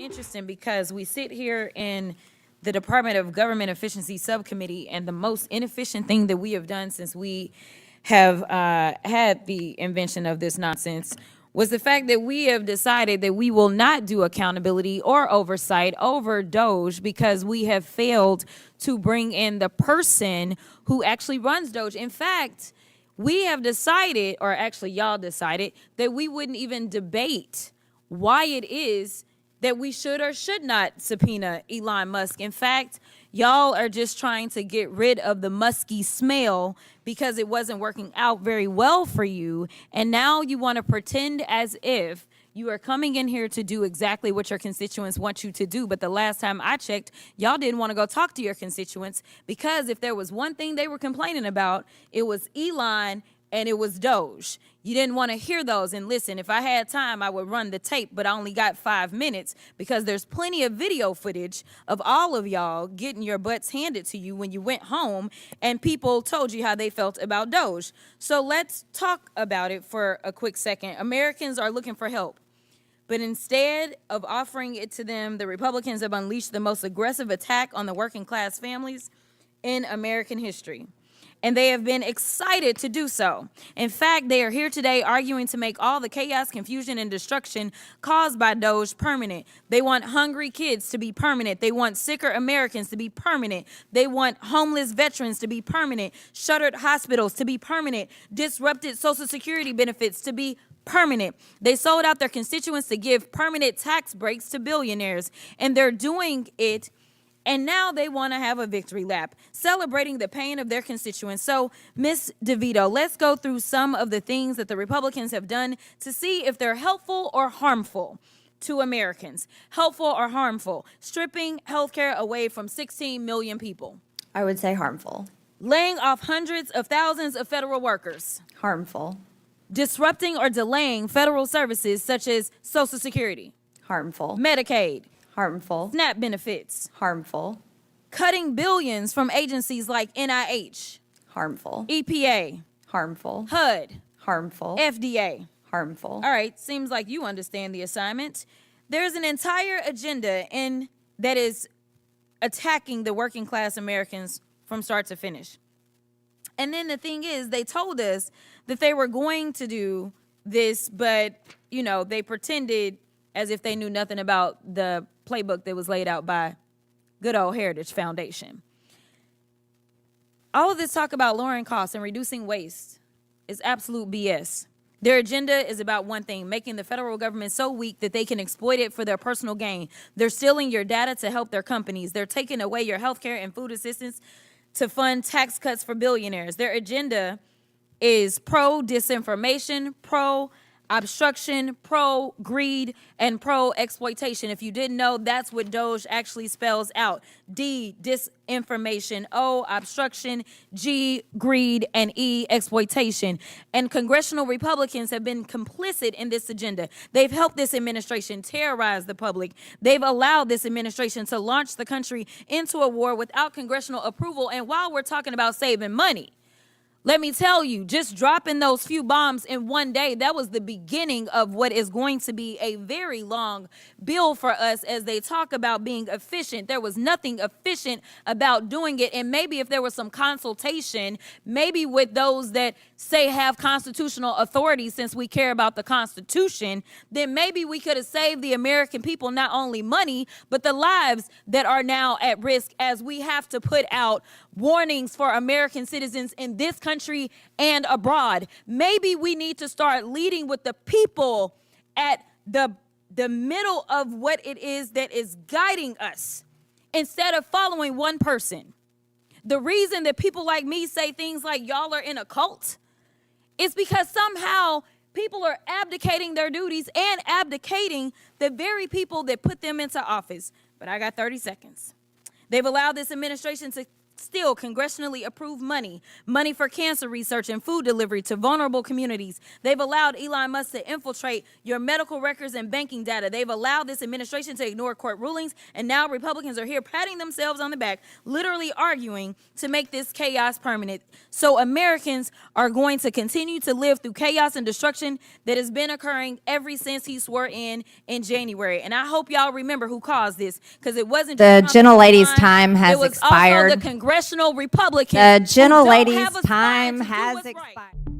interesting because we sit here in the Department of Government Efficiency Subcommittee, and the most inefficient thing that we have done since we have had the invention of this nonsense was the fact that we have decided that we will not do accountability or oversight over DOGE because we have failed to bring in the person who actually runs DOGE. In fact, we have decided, or actually y'all decided, that we wouldn't even debate why it is that we should or should not subpoena Elon Musk. In fact, y'all are just trying to get rid of the musky smell because it wasn't working out very well for you. And now you want to pretend as if you are coming in here to do exactly what your constituents want you to do. But the last time I checked, y'all didn't want to go talk to your constituents, because if there was one thing they were complaining about, it was Elon and it was DOGE. You didn't want to hear those. And listen, if I had time, I would run the tape, but I only got 5 minutes because there's plenty of video footage of all of y'all getting your butts handed to you when you went home and people told you how they felt about DOGE. So let's talk about it for a quick second. Americans are looking for help, but instead of offering it to them, the Republicans have unleashed the most aggressive attack on the working class families in American history. And they have been excited to do so. In fact, they are here today arguing to make all the chaos, confusion, and destruction caused by DOGE permanent. They want hungry kids to be permanent. They want sicker Americans to be permanent. They want homeless veterans to be permanent, shuttered hospitals to be permanent, disrupted Social Security benefits to be permanent. They sold out their constituents to give permanent tax breaks to billionaires, and they're doing it. And now they want to have a victory lap, celebrating the pain of their constituents. So, Ms. DeVito, let's go through some of the things that the Republicans have done to see if they're helpful or harmful to Americans. Helpful or harmful? Stripping health care away from 16 million people. I would say harmful. Laying off hundreds of thousands of federal workers. Harmful. Disrupting or delaying federal services such as Social Security. Harmful. Medicaid. Harmful. SNAP benefits. Harmful. Cutting billions from agencies like NIH. Harmful. EPA. Harmful. HUD. Harmful. FDA. Harmful. All right, seems like you understand the assignment. There's an entire agenda that is attacking the working class Americans from start to finish. And then the thing is, they told us that they were going to do this, but, they pretended as if they knew nothing about the playbook that was laid out by good old Heritage Foundation. All of this talk about lowering costs and reducing waste is absolute BS. Their agenda is about one thing: making the federal government so weak that they can exploit it for their personal gain. They're stealing your data to help their companies. They're taking away your health care and food assistance to fund tax cuts for billionaires. Their agenda is pro-disinformation, pro-obstruction, pro-greed, and pro-exploitation. If you didn't know, that's what DOGE actually spells out. D, disinformation. O, obstruction. G, greed. And E, exploitation. And congressional Republicans have been complicit in this agenda. They've helped this administration terrorize the public. They've allowed this administration to launch the country into a war without congressional approval. And while we're talking about saving money, let me tell you, just dropping those few bombs in one day, that was the beginning of what is going to be a very long bill for us as they talk about being efficient. There was nothing efficient about doing it. And maybe if there was some consultation, maybe with those that say have constitutional authority, since we care about the Constitution, then maybe we could have saved the American people not only money, but the lives that are now at risk, as we have to put out warnings for American citizens in this country and abroad. Maybe we need to start leading with the people at the middle of what it is that is guiding us, instead of following one person. The reason that people like me say things like y'all are in a cult is because somehow people are abdicating their duties and abdicating the very people that put them into office. But I got 30 seconds. They've allowed this administration to steal congressionally approved money for cancer research and food delivery to vulnerable communities. They've allowed Elon Musk to infiltrate your medical records and banking data. They've allowed this administration to ignore court rulings, and now Republicans are here patting themselves on the back, literally arguing to make this chaos permanent. So Americans are going to continue to live through chaos and destruction that has been occurring ever since he swore in January. And I hope y'all remember who caused this, because it wasn't The just gentlelady's Trump. time has It was expired. also the congressional Republicans. The who don't gentlelady's have a spine time to do has what's right. expired.